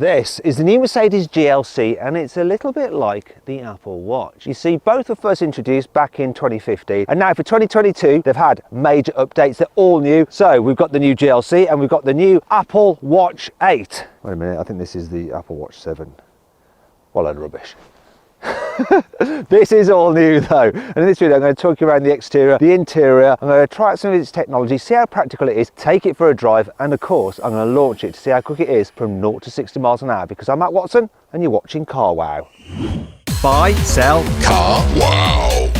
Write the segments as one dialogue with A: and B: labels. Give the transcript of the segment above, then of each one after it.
A: This is the new Mercedes GLC, and it's a little bit like the Apple Watch. You see, both were first introduced back in 2015, and now for 2022 they've had major updates. They're all new. So we've got the new GLC and we've got the new Apple Watch 8. Wait a minute, I think this is the Apple Watch 7. What a load of rubbish. This is all new though, and in this video I'm going to talk you around the exterior, the interior. I'm going to try out some of its technology, see how practical it is, take it for a drive, and of course I'm going to launch it to see how quick it is from 0 to 60 miles an hour, because I'm Matt Watson and you're watching CarWow. Buy, sell, CarWow.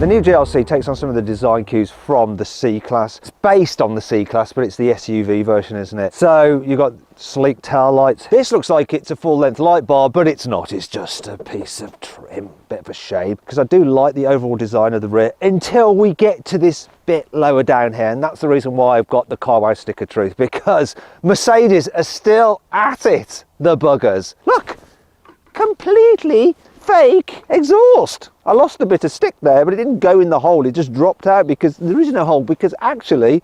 A: The new GLC takes on some of the design cues from the C-Class. It's based on the C-Class, but it's the SUV version, isn't it? So you've got sleek tail lights. This looks like it's a full-length light bar, but it's not. It's just a piece of trim. Bit of a shame, because I do like the overall design of the rear until we get to this bit lower down here, and that's the reason why I've got the CarWow sticker truth, because Mercedes are still at it, the buggers. Look, completely fake exhaust. I lost a bit of stick there, but it didn't go in the hole, it just dropped out, because there is no hole, because actually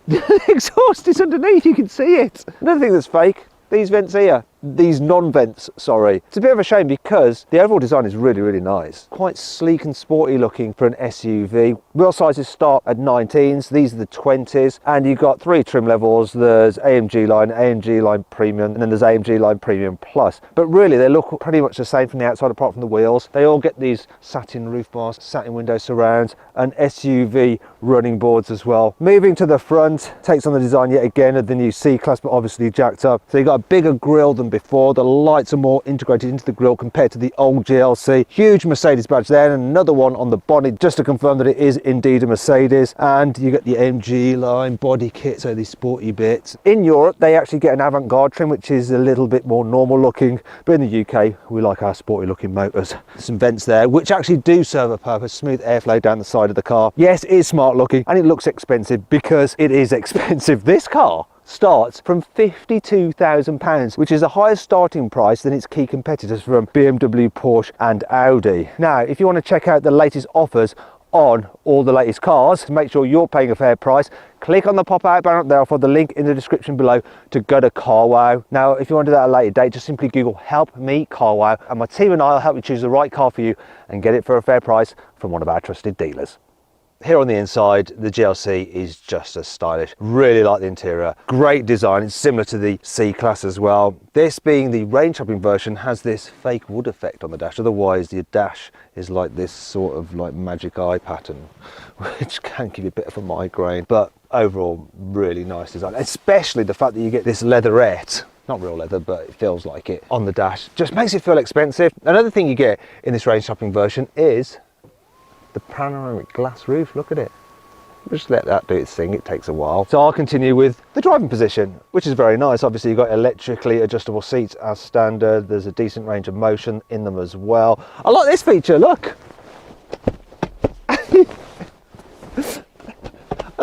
A: the exhaust is underneath, you can see it. Another thing that's fake, these vents here, these non-vents, sorry. It's a bit of a shame because the overall design is really, really nice. Quite sleek and sporty looking for an SUV. Wheel sizes start at 19s, these are the 20s, and you've got 3 trim levels. There's AMG line Premium, and then there's AMG line Premium Plus. But really they look pretty much the same from the outside apart from the wheels. They all get these satin roof bars, satin window surrounds, and SUV running boards as well. Moving to the front, takes on the design yet again of the new C-Class, but obviously jacked up. So you've got a bigger grille than before. The lights are more integrated into the grille compared to the old GLC. Huge Mercedes badge there, and another one on the bonnet just to confirm that it is indeed a Mercedes. And you get the AMG line body kit, so these sporty bits. In Europe they actually get an avant-garde trim, which is a little bit more normal looking, but in the UK we like our sporty looking motors. Some vents there which actually do serve a purpose, smooth airflow down the side of the car. Yes, it is smart looking and it looks expensive because it is expensive. This car starts from £52,000, which is a higher starting price than its key competitors from BMW, Porsche and Audi. Now, if you want to check out the latest offers on all the latest cars to make sure you're paying a fair price, click on the pop-out banner up there for the link in the description below to go to CarWow. Now, if you want to do that at a later date, just simply Google "Help Me CarWow" and my team and I will help you choose the right car for you and get it for a fair price from one of our trusted dealers. Here on the inside, the GLC is just as stylish. Really like the interior. Great design. It's similar to the C-Class as well. This being the range hopping version has this fake wood effect on the dash. Otherwise, the dash is like this sort of like magic eye pattern, which can give you a bit of a migraine. But overall, really nice design. Especially the fact that you get this leatherette, not real leather, but it feels like it, on the dash. Just makes it feel expensive. Another thing you get in this range hopping version is the panoramic glass roof. Look at it. Just let that do its thing, it takes a while. So I'll continue with the driving position, which is very nice. Obviously you've got electrically adjustable seats as standard. There's a decent range of motion in them as well. I like this feature, look. I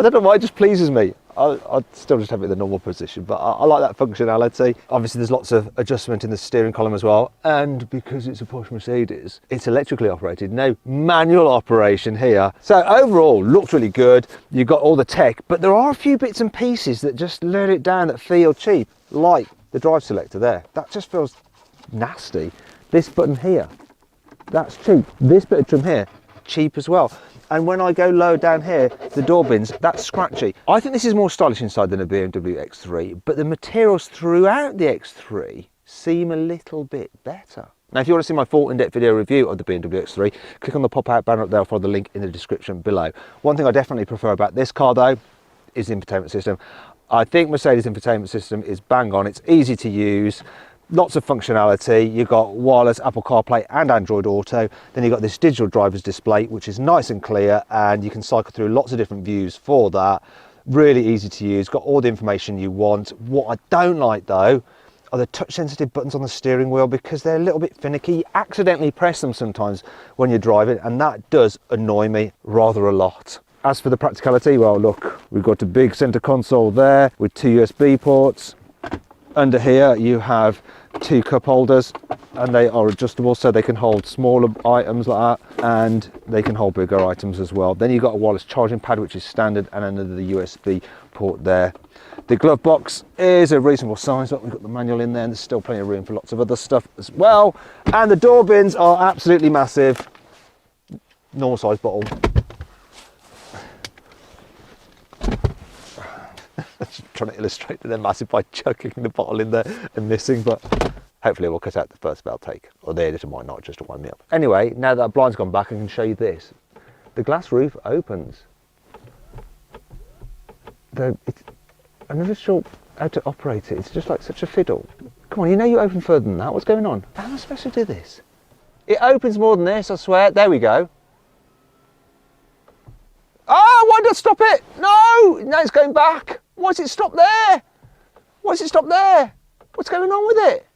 A: don't know why, it just pleases me. I'd still just have it in the normal position, but I like that functionality. Obviously there's lots of adjustment in the steering column as well, and because it's a Porsche Mercedes, it's electrically operated, no manual operation here. So overall, looks really good. You've got all the tech, but there are a few bits and pieces that just let it down that feel cheap, like the drive selector there. That just feels nasty. This button here, that's cheap. This bit of trim here, cheap as well. And when I go low down here, the door bins, that's scratchy. I think this is more stylish inside than a BMW X3, but the materials throughout the X3 seem a little bit better. Now, if you want to see my full in-depth video review of the BMW X3, click on the pop-out banner up there for the link in the description below. One thing I definitely prefer about this car though, is the infotainment system. I think Mercedes infotainment system is bang on. It's easy to use. Lots of functionality. You've got wireless Apple CarPlay and Android Auto. Then you've got this digital driver's display, which is nice and clear, and you can cycle through lots of different views for that. Really easy to use, got all the information you want. What I don't like though are the touch sensitive buttons on the steering wheel, because they're a little bit finicky. You accidentally press them sometimes when you're driving, and that does annoy me rather a lot. As for the practicality, well look, we've got a big center console there with 2 USB ports. Under here you have 2 cup holders, and they are adjustable, so they can hold smaller items like that, and they can hold bigger items as well. Then you've got a wireless charging pad, which is standard, and another USB port there. The glove box is a reasonable size. Look, we've got the manual in there, and there's still plenty of room for lots of other stuff as well. And the door bins are absolutely massive. Normal size bottle. Just trying to illustrate that they're massive by chucking the bottle in there and missing, but hopefully we'll cut out the first bell take, or the editor might not, just to wind me up. Anyway, now that blind's gone back, I can show you this. The glass roof opens. I'm never sure how to operate it. It's just like such a fiddle. Come on, you know you open further than that. What's going on? How am I supposed to do this? It opens more than this, I swear. There we go. Oh, why did I stop it? No, now it's going back. Why does it stop there? Why does it stop there? What's going on with it?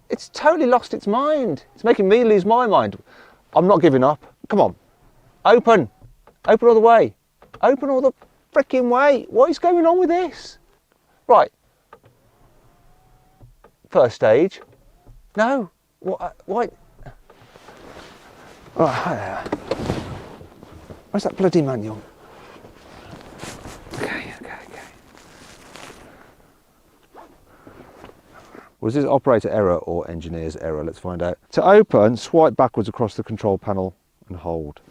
A: It's totally lost its mind. It's making me lose my mind. I'm not giving up. Come on. Open. Open all the way. Open all the freaking way. What is going on with this? Right. First stage. No. What? Why? Right. Where's that bloody manual? Okay. Was this operator error or engineer's error? Let's find out. To open, swipe backwards across the control panel and hold.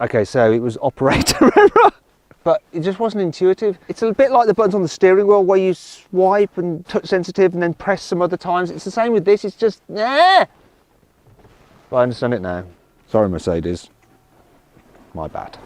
A: Okay, so it was operator error, but it just wasn't intuitive. It's a bit like the buttons on the steering wheel where you swipe and touch sensitive and then press some other times. It's the same with this, it's just, nah. But I understand it now. Sorry, Mercedes. My bad.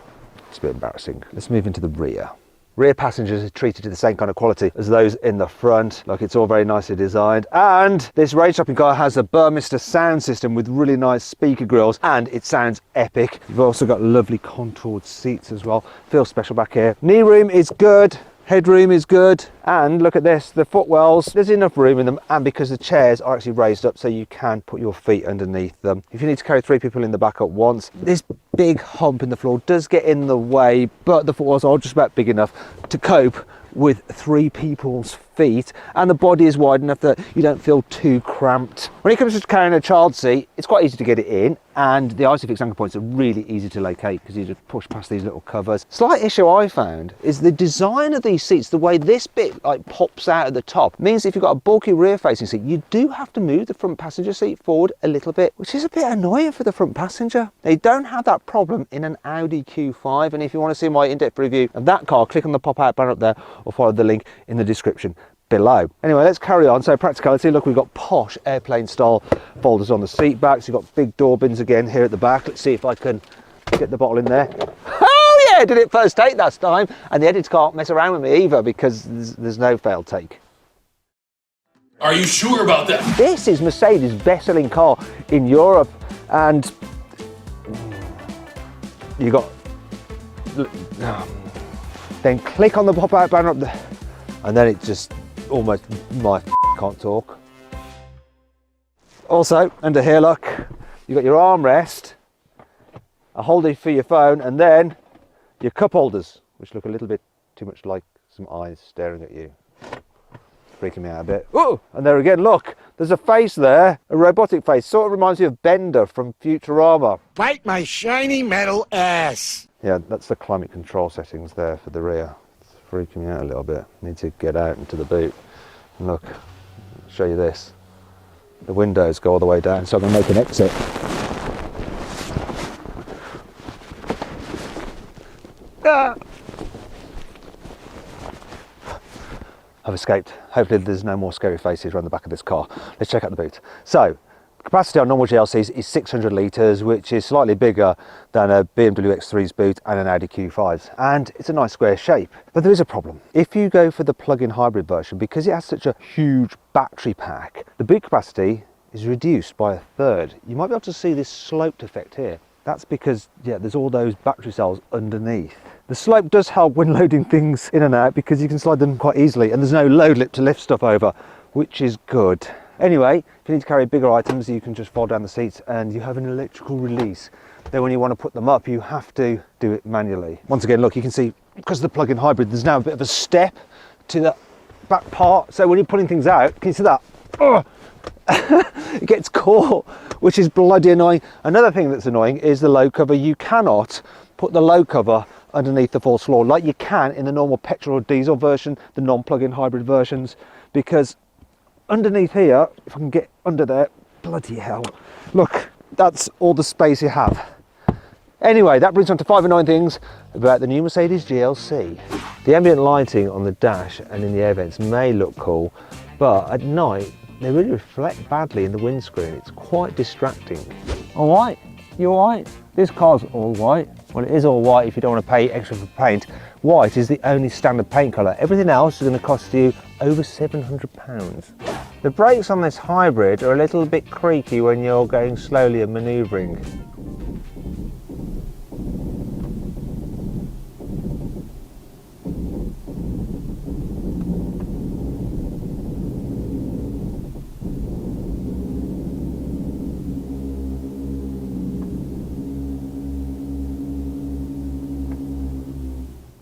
A: It's a bit embarrassing. Let's move into the rear. Rear passengers are treated to the same kind of quality as those in the front. Like, it's all very nicely designed. And this range topping car has a Burmester sound system with really nice speaker grills, and it sounds epic. You've also got lovely contoured seats as well. Feels special back here. Knee room is good. Headroom is good, and look at this, the footwells, there's enough room in them, and because the chairs are actually raised up so you can put your feet underneath them. If you need to carry 3 people in the back at once, this big hump in the floor does get in the way, but the footwells are just about big enough to cope with 3 people's feet, and the body is wide enough that you don't feel too cramped. When it comes to carrying a child seat, it's quite easy to get it in, and the Isofix anchor points are really easy to locate because you just push past these little covers. Slight issue I found is the design of these seats. The way this bit like pops out at the top means if you've got a bulky rear facing seat, you do have to move the front passenger seat forward a little bit, which is a bit annoying for the front passenger. They don't have that problem in an Audi Q5, and if you want to see my in-depth review of that car, click on the pop-out banner up there or follow the link in the description below. Anyway, let's carry on. So practicality, look, we've got posh airplane style folders on the seat backs. You've got big door bins again here at the back. Let's see if I can get the bottle in there. Oh yeah, did it first take that time, and the editors can't mess around with me either because there's no fail take.
B: Are you sure about that?
A: This is Mercedes' best-selling car in Europe, and you got then click on the pop-out banner up there, and then it just almost can't talk. Also, under here, look, you've got your armrest, a holder for your phone, and then your cup holders, which look a little bit too much like some eyes staring at you. Freaking me out a bit. Oh, and there again, look, there's a face there, a robotic face. Sort of reminds me of Bender from Futurama.
C: Bite my shiny metal ass.
A: Yeah, that's the climate control settings there for the rear. It's freaking me out a little bit. Need to get out into the boot. And look, I'll show you this. The windows go all the way down, so I'm going to make an exit. Ah! I've escaped. Hopefully there's no more scary faces around the back of this car. Let's check out the boot. So, capacity on normal GLCs is 600 litres, which is slightly bigger than a BMW X3's boot and an Audi Q5's. And it's a nice square shape. But there is a problem. If you go for the plug-in hybrid version, because it has such a huge battery pack, the boot capacity is reduced by 1/3. You might be able to see this sloped effect here. That's because, yeah, there's all those battery cells underneath. The slope does help when loading things in and out because you can slide them quite easily, and there's no load lip to lift stuff over, which is good. Anyway, if you need to carry bigger items, you can just fold down the seats and you have an electrical release. Then when you want to put them up, you have to do it manually. Once again, look, you can see because of the plug-in hybrid, there's now a bit of a step to the back part. So when you're pulling things out, can you see that? It gets caught, which is bloody annoying. Another thing that's annoying is the load cover. You cannot put the load cover underneath the false floor like you can in the normal petrol or diesel version, the non-plug-in hybrid versions, because underneath here, if I can get under there, bloody hell, look, that's all the space you have. Anyway, that brings on to 5 annoying things about the new Mercedes GLC. The ambient lighting on the dash and in the air vents may look cool, but at night they really reflect badly in the windscreen. It's quite distracting. All white? You all white? This car's all white. Well, it is all white if you don't want to pay extra for paint. White is the only standard paint colour. Everything else is going to cost you over £700. The brakes on this hybrid are a little bit creaky when you're going slowly and manoeuvring.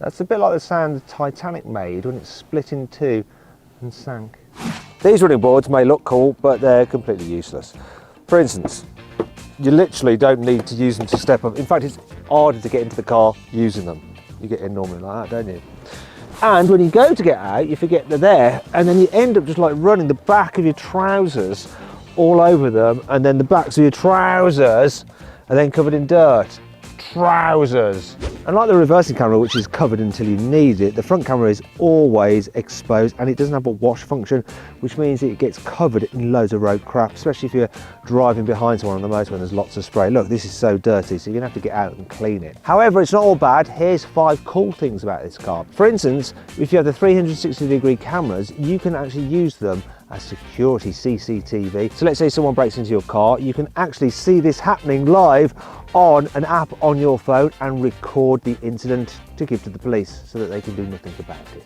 A: That's a bit like the sound the Titanic made when it split in two and sank. These running boards may look cool, but they're completely useless. For instance, you literally don't need to use them to step up. In fact, it's harder to get into the car using them. You get in normally like that, don't you? And when you go to get out, you forget they're there, and then you end up just like running the back of your trousers all over them, and then the backs of your trousers are then covered in dirt. Trousers. Unlike the reversing camera, which is covered until you need it, the front camera is always exposed, and it doesn't have a wash function, which means it gets covered in loads of road crap, especially if you're driving behind someone on the motorway when there's lots of spray. Look, this is so dirty, so you're gonna have to get out and clean it. However, it's not all bad. Here's 5 cool things about this car. For instance, if you have the 360-degree cameras, you can actually use them as security CCTV. So let's say someone breaks into your car, you can actually see this happening live on an app on your phone and record the incident to give to the police so that they can do nothing about it.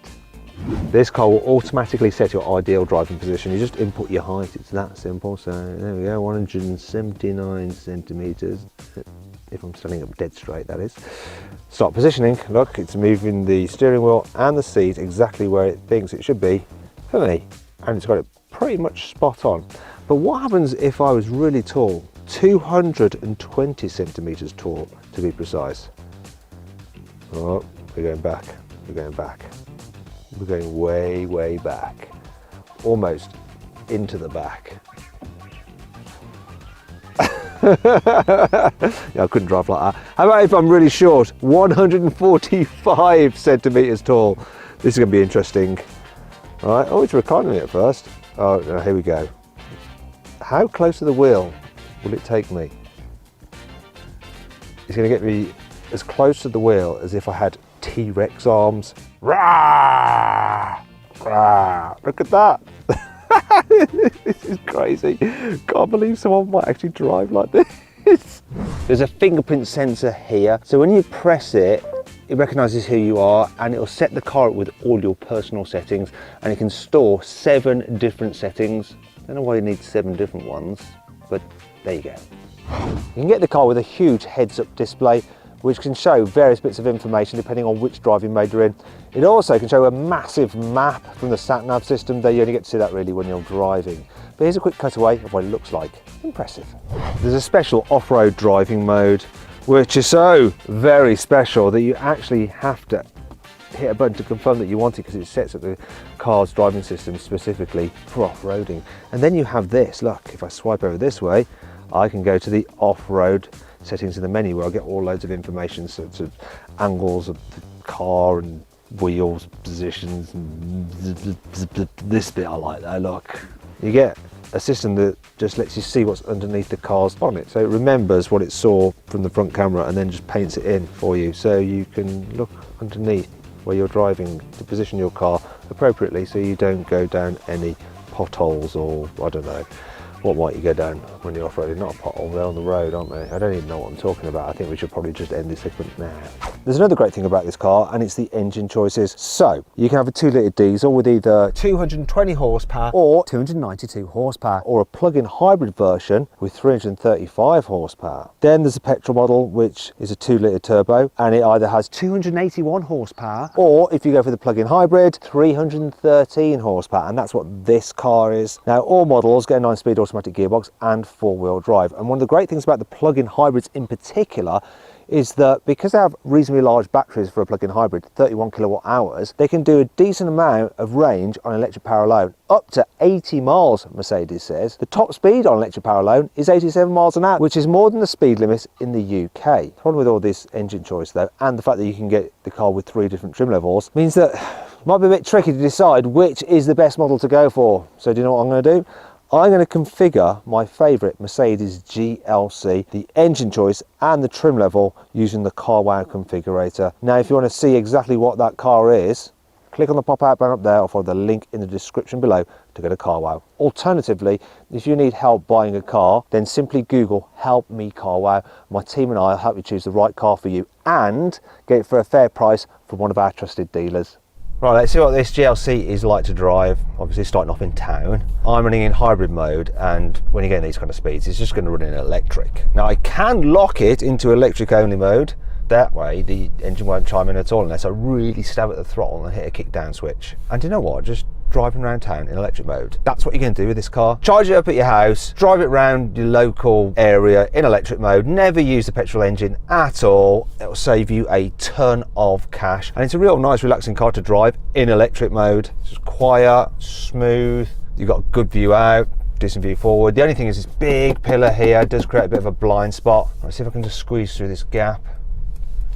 A: This car will automatically set your ideal driving position. You just input your height, it's that simple. So there we go, 179 centimeters. If I'm standing up dead straight, that is. Start positioning. Look, it's moving the steering wheel and the seat exactly where it thinks it should be for me. And it's got it pretty much spot on. But what happens if I was really tall? 220 centimeters tall, to be precise. Oh, we're going back, we're going back. We're going way, way back. Almost into the back. Yeah, I couldn't drive like that. How about if I'm really short? 145 centimeters tall. This is going to be interesting. All right, oh, it's reclining me at first. Oh, no, here we go. How close to the wheel will it take me? It's going to get me as close to the wheel as if I had T-Rex arms. Rah! Rah! Look at that. This is crazy. Can't believe someone might actually drive like this. There's a fingerprint sensor here. So when you press it, it recognises who you are and it'll set the car up with all your personal settings, and it can store 7 different settings. I don't know why you need 7 different ones, but there you go. You can get the car with a huge heads-up display which can show various bits of information depending on which driving mode you're in. It also can show a massive map from the sat-nav system, though you only get to see that really when you're driving. But here's a quick cutaway of what it looks like. Impressive. There's a special off-road driving mode, which is so very special that you actually have to hit a button to confirm that you want it, because it sets up the car's driving system specifically for off-roading. And then you have this, look, if I swipe over this way, I can go to the off-road settings in the menu where I get all loads of information, sorts of angles of the car and wheels, positions, and this bit I like though, look. You get a system that just lets you see what's underneath the car's bonnet. So it remembers what it saw from the front camera and then just paints it in for you, so you can look underneath where you're driving to position your car appropriately so you don't go down any potholes or, I don't know, What might you go down when you're off-roading? Not a pothole, they're on the road, aren't they? I don't even know what I'm talking about. I think we should probably just end this segment now. There's another great thing about this car, and it's the engine choices. So, you can have a 2-litre diesel with either 220 horsepower or 292 horsepower, or a plug-in hybrid version with 335 horsepower. Then there's a petrol model, which is a 2-litre turbo, and it either has 281 horsepower, or if you go for the plug-in hybrid, 313 horsepower, and that's what this car is. Now, all models get a 9-speed automatic gearbox and 4-wheel drive, and one of the great things about the plug-in hybrids in particular is that because they have reasonably large batteries for a plug-in hybrid, 31 kilowatt hours, they can do a decent amount of range on electric power alone, up to 80 miles, Mercedes says. The top speed on electric power alone is 87 miles an hour, which is more than the speed limit in the UK. The problem with all this engine choice though, and the fact that you can get the car with 3 different trim levels, means that it might be a bit tricky to decide which is the best model to go for. So do you know what I'm going to do? I'm going to configure my favourite Mercedes GLC, the engine choice and the trim level, using the CarWow configurator. Now, if you want to see exactly what that car is, click on the pop-out button up there or follow the link in the description below to go to CarWow. Alternatively, if you need help buying a car, then simply Google "Help Me CarWow." My team and I will help you choose the right car for you and get it for a fair price from one of our trusted dealers. Right, let's see what this GLC is like to drive. Obviously starting off in town. I'm running in hybrid mode, and when you get in these kind of speeds, it's just going to run in electric. Now I can lock it into electric only mode. That way the engine won't chime in at all unless I really stab at the throttle and hit a kick down switch. And you know what? Just driving around town in electric mode. That's what you're going to do with this car. Charge it up at your house, drive it around your local area in electric mode. Never use the petrol engine at all. It'll save you a ton of cash. And it's a real nice, relaxing car to drive in electric mode. It's just quiet, smooth. You've got a good view out, decent view forward. The only thing is this big pillar here does create a bit of a blind spot. Let's see if I can just squeeze through this gap.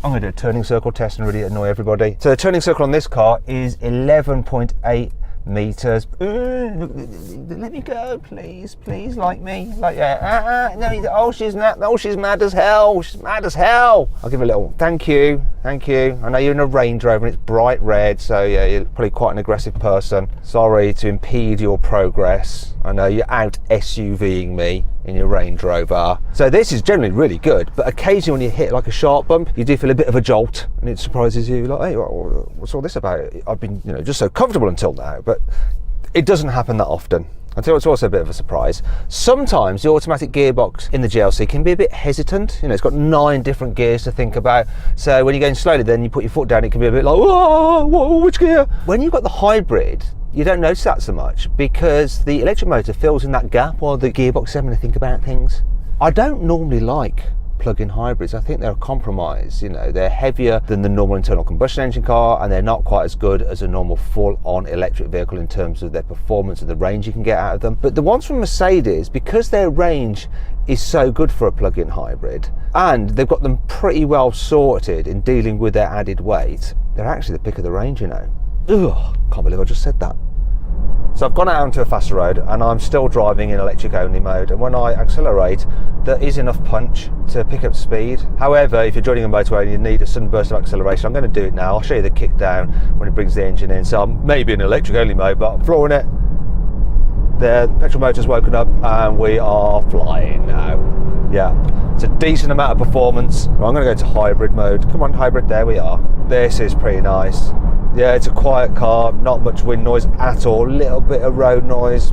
A: I'm going to do a turning circle test and really annoy everybody. So the turning circle on this car is 11.8 meters. Let me go, please, like me, like no, oh she's mad as hell, I'll give her a little thank you. I know you're in a Range Rover and it's bright red, so yeah, you're probably quite an aggressive person. Sorry to impede your progress. I know you're out SUVing me in your Range Rover. So this is generally really good, but occasionally when you hit like a sharp bump, you do feel a bit of a jolt and it surprises you, like, hey, what's all this about? I've been, just so comfortable until now, but it doesn't happen that often. Until it's also a bit of a surprise. Sometimes the automatic gearbox in the GLC can be a bit hesitant. It's got 9 different gears to think about. So when you're going slowly, then you put your foot down, it can be a bit like, whoa, which gear? When you've got the hybrid, you don't notice that so much because the electric motor fills in that gap while the gearbox is having to think about things. I don't normally like plug-in hybrids. I think they're a compromise. They're heavier than the normal internal combustion engine car, and they're not quite as good as a normal full-on electric vehicle in terms of their performance and the range you can get out of them. But the ones from Mercedes, because their range is so good for a plug-in hybrid, and they've got them pretty well sorted in dealing with their added weight, they're actually the pick of the range. Ugh, can't believe I just said that. So I've gone out onto a faster road and I'm still driving in electric only mode, and when I accelerate there is enough punch to pick up speed. However, if you're joining a motorway and you need a sudden burst of acceleration, I'm going to do it now. I'll show you the kick down when it brings the engine in. So I'm maybe in electric only mode, but I'm flooring it. The petrol motor's woken up and we are flying now. Yeah, it's a decent amount of performance. I'm going to go to hybrid mode. Come on, hybrid, there we are. This is pretty nice. Yeah, it's a quiet car, not much wind noise at all, little bit of road noise,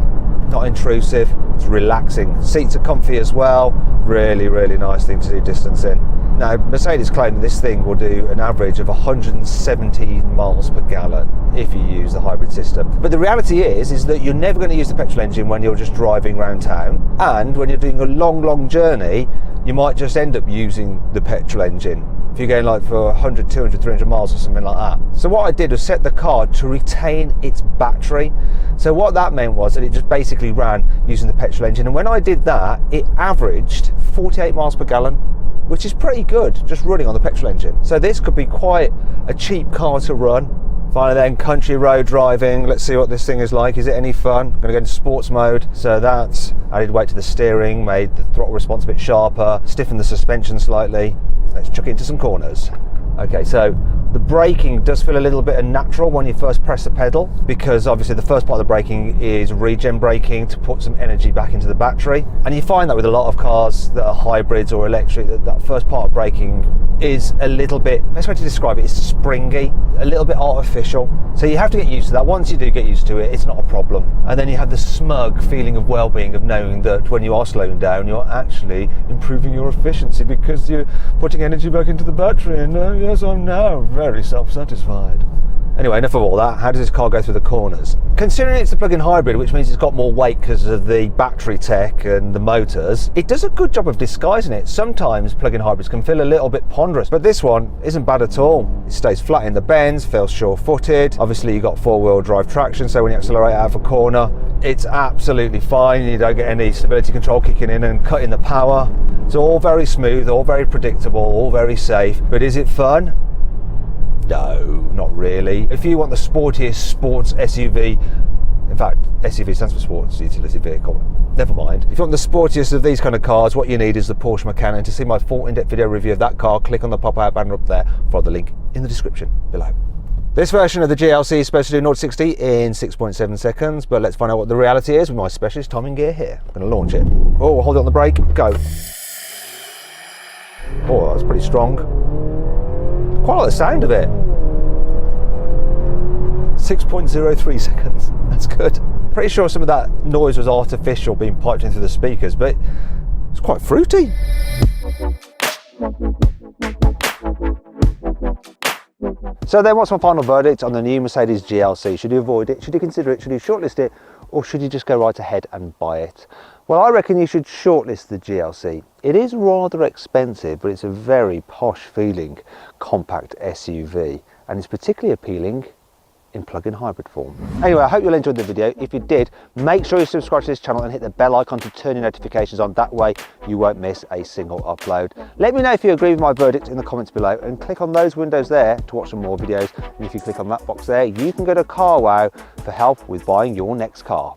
A: not intrusive, it's relaxing. Seats are comfy as well, really, really nice thing to do distance in. Now, Mercedes claim that this thing will do an average of 117 miles per gallon if you use the hybrid system. But the reality is that you're never going to use the petrol engine when you're just driving around town, and when you're doing a long journey, you might just end up using the petrol engine. If you're going like for 100, 200, 300 miles or something like that. So what I did was set the car to retain its battery. So what that meant was that it just basically ran using the petrol engine. And when I did that, it averaged 48 miles per gallon, which is pretty good, just running on the petrol engine. So this could be quite a cheap car to run. Finally then, country road driving. Let's see what this thing is like. Is it any fun? I'm going to go into sports mode. So that's added weight to the steering, made the throttle response a bit sharper, stiffened the suspension slightly. Let's chuck it into some corners. Okay, so The braking does feel a little bit unnatural when you first press the pedal, because obviously the first part of the braking is regen braking to put some energy back into the battery. And you find that with a lot of cars that are hybrids or electric, that first part of braking is a little bit, best way to describe it is springy, a little bit artificial. So you have to get used to that. Once you do get used to it, it's not a problem. And then you have the smug feeling of well-being of knowing that when you are slowing down, you're actually improving your efficiency because you're putting energy back into the battery. And yes, I'm now very self-satisfied. Anyway, enough of all that. How does this car go through the corners? Considering it's a plug-in hybrid, which means it's got more weight because of the battery tech and the motors, it does a good job of disguising it. Sometimes plug-in hybrids can feel a little bit ponderous, but this one isn't bad at all. It stays flat in the bends, feels sure-footed. Obviously, you've got four-wheel drive traction, so when you accelerate out of a corner, it's absolutely fine. You don't get any stability control kicking in and cutting the power. It's all very smooth, all very predictable, all very safe. But is it fun? No, not really. If you want the sportiest sports SUV, in fact, SUV stands for sports utility vehicle, never mind. If you want the sportiest of these kind of cars, what you need is the Porsche Macan. And to see my full in-depth video review of that car, click on the pop-out banner up there, follow the link in the description below. This version of the GLC is supposed to do 0 to 60 in 6.7 seconds, but let's find out what the reality is with my specialist timing gear here. I'm going to launch it. Oh, hold it on the brake, go. Oh, that was pretty strong. Quite like the sound of it. 6.03 seconds, that's good. Pretty sure some of that noise was artificial being piped in through the speakers, but it's quite fruity. So then what's my final verdict on the new Mercedes GLC? Should you avoid it? Should you consider it? Should you shortlist it? Or should you just go right ahead and buy it? Well, I reckon you should shortlist the GLC. It is rather expensive, but it's a very posh feeling compact SUV, and it's particularly appealing in plug-in hybrid form. Anyway, I hope you all enjoyed the video. If you did, make sure you subscribe to this channel and hit the bell icon to turn your notifications on. That way you won't miss a single upload. Let me know if you agree with my verdict in the comments below, and click on those windows there to watch some more videos. And if you click on that box there, you can go to CarWow for help with buying your next car.